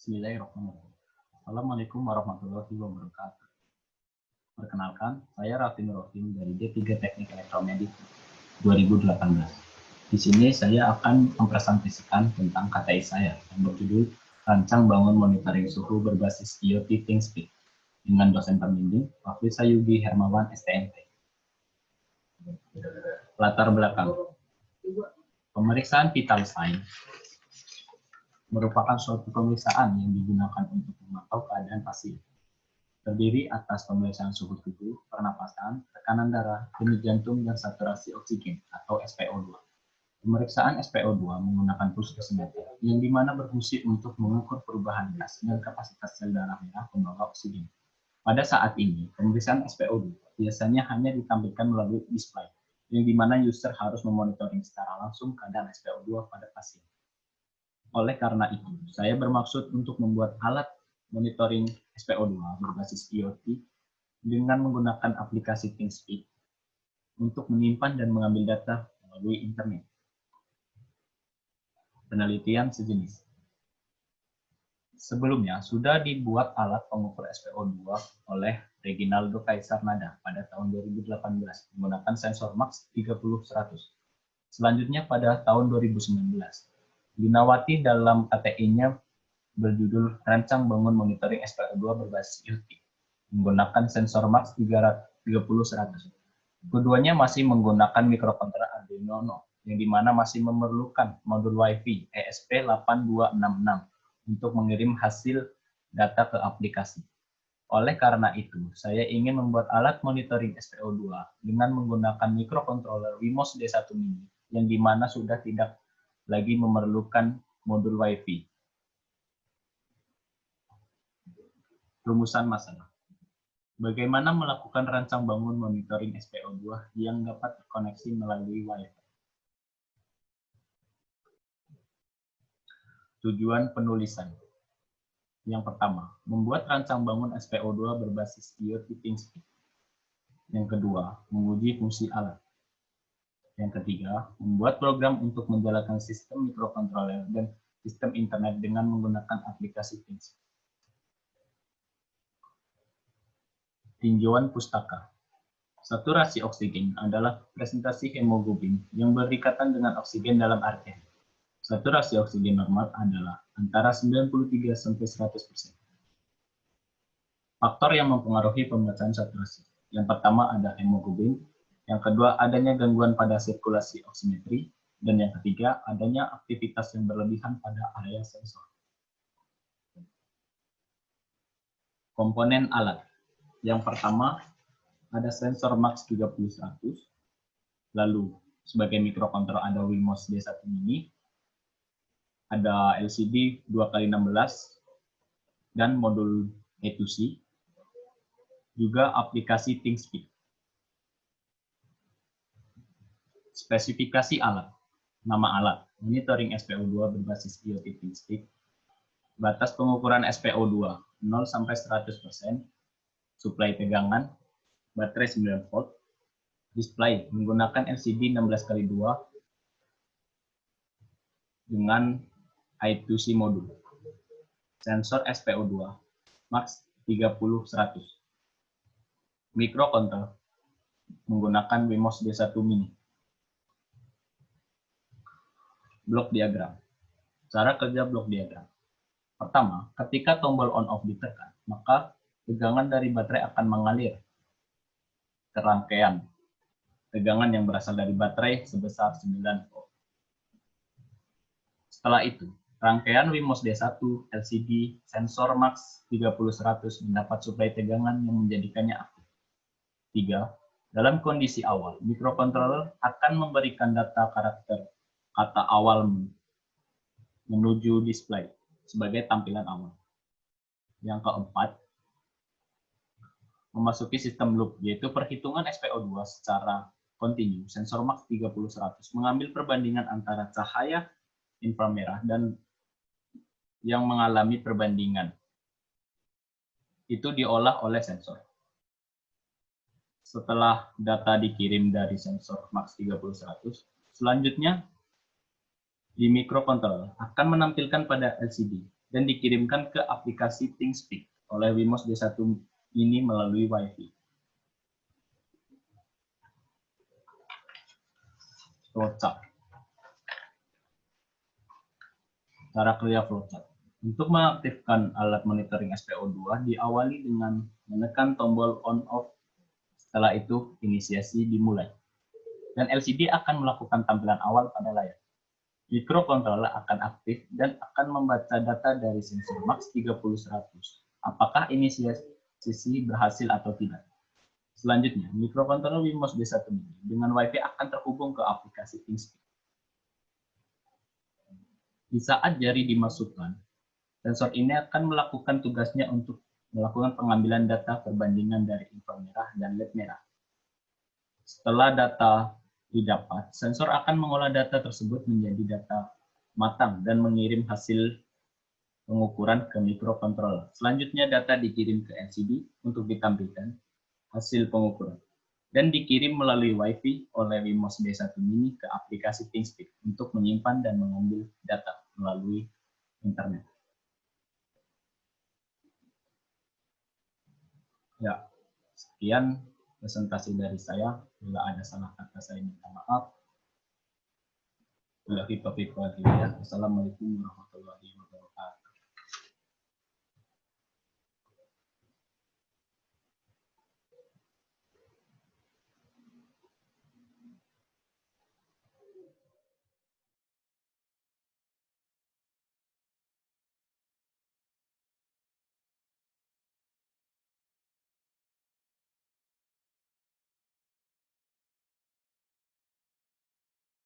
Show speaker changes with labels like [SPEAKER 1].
[SPEAKER 1] Bismillahirrahmanirrahim. Assalamualaikum warahmatullahi wabarakatuh. Perkenalkan, saya Raffi Nurrohim dari D3 Teknik Elektromedik 2018. Di sini saya akan mempresentasikan tentang KTI saya yang berjudul Rancang Bangun Monitoring Suhu Berbasis IoT ThinkSpeak dengan dosen pembimbing Pak Sayugi Hermawan STMT. Latar belakang. Pemeriksaan vital sign merupakan suatu pemeriksaan yang digunakan untuk memantau keadaan pasien. Terdiri atas pemeriksaan suhu tubuh, pernapasan, tekanan darah, denyut jantung, dan saturasi oksigen atau SpO2. Pemeriksaan SpO2 menggunakan pulse oximeter, yang dimana berfungsi untuk mengukur perubahan gas dan kapasitas sel darah merah pembawa oksigen. Pada saat ini, pemeriksaan SpO2 biasanya hanya ditampilkan melalui display, yang dimana user harus memonitoring secara langsung keadaan SpO2 pada pasien. Oleh karena itu, saya bermaksud untuk membuat alat monitoring SpO2 berbasis IoT dengan menggunakan aplikasi ThinkSpeak untuk menyimpan dan mengambil data melalui internet. Penelitian sejenis. Sebelumnya, sudah dibuat alat pengukur SpO2 oleh Reginaldo Kaisarnada pada tahun 2018 menggunakan sensor MAX 30-100. Selanjutnya pada tahun 2019, Dinawati dalam KTI-nya berjudul Rancang Bangun Monitoring SpO2 Berbasis IoT menggunakan sensor MAX 30-100. Keduanya masih menggunakan mikrokontroler Arduino Uno, yang dimana masih memerlukan modul Wi-Fi ESP8266 untuk mengirim hasil data ke aplikasi. Oleh karena itu, saya ingin membuat alat monitoring SpO2 dengan menggunakan mikrokontroler Wemos D1 Mini, yang dimana sudah tidak lagi memerlukan modul Wi-Fi. Rumusan masalah. Bagaimana melakukan rancang bangun monitoring SpO2 yang dapat terkoneksi melalui Wi-Fi? Tujuan penulisan. Yang pertama, membuat rancang bangun SpO2 berbasis IoT ThinkSpeak. Yang kedua, menguji fungsi alat. Yang ketiga, membuat program untuk menjalankan sistem mikrokontroler dan sistem internet dengan menggunakan aplikasi ThinkSpeak. Tinjauan pustaka. Saturasi oksigen adalah presentasi hemoglobin yang berikatan dengan oksigen dalam arteri. Saturasi oksigen normal adalah antara 93–100%. Faktor yang mempengaruhi pembacaan saturasi. Yang pertama ada hemoglobin, yang kedua adanya gangguan pada sirkulasi oksimetri, dan yang ketiga adanya aktivitas yang berlebihan pada area sensor. Komponen alat. Yang pertama ada sensor MAX 30-100, lalu sebagai mikrokontroler ada Wemos D1 Mini, ada LCD 2x16, dan modul E2C, juga aplikasi ThinkSpeak. Spesifikasi alat. Nama alat, monitoring SpO2 berbasis IoT ThinkSpeak. Batas pengukuran SpO2 0–100%, suplai tegangan, baterai 9 volt, display menggunakan LCD 16x2 dengan I2C modul. Sensor SpO2 MAX 30-100. Mikrokontroler menggunakan Wemos D1 Mini. Blok diagram. Cara kerja blok diagram. Pertama, ketika tombol on-off ditekan, maka tegangan dari baterai akan mengalir ke rangkaian tegangan yang berasal dari baterai sebesar 9 volt. Setelah itu, rangkaian Wemos D1 LCD sensor MAX 30-100 mendapat suplai tegangan yang menjadikannya aktif. 3. Dalam kondisi awal, mikrokontroler akan memberikan data karakter kata awal menuju display sebagai tampilan awal. Yang keempat, memasuki sistem loop, yaitu perhitungan SpO2 secara kontinu. Sensor MAX 30-100 mengambil perbandingan antara cahaya inframerah dan yang mengalami perbandingan. Itu diolah oleh sensor. Setelah data dikirim dari sensor MAX 30-100, selanjutnya di mikrokontroler akan menampilkan pada LCD dan dikirimkan ke aplikasi ThinkSpeak oleh Wemos D1 ini melalui Wi-Fi. Flowchart. Cara kerja flowchart. Untuk mengaktifkan alat monitoring SPO2 diawali dengan menekan tombol on/off. Setelah itu, inisiasi dimulai. Dan LCD akan melakukan tampilan awal pada layar. Mikrokontroler akan aktif dan akan membaca data dari sensor MAX 30-100. Apakah inisiasi berhasil atau tidak? Selanjutnya, mikrokontroler Wemos D1 ini dengan Wi-Fi akan terhubung ke aplikasi ThinkSpeak. Di saat jari dimasukkan, sensor ini akan melakukan tugasnya untuk melakukan pengambilan data perbandingan dari inframerah dan LED merah. Setelah data didapat, sensor akan mengolah data tersebut menjadi data matang dan mengirim hasil pengukuran ke mikrokontroler. Selanjutnya data dikirim ke LCD untuk ditampilkan hasil pengukuran dan dikirim melalui Wi-Fi oleh Wemos D1 Mini ke aplikasi ThinkSpeak untuk menyimpan dan mengambil data melalui internet. Ya, sekian presentasi dari saya. Bila ada salah kata saya minta maaf. Assalamualaikum warahmatullahi wabarakatuh.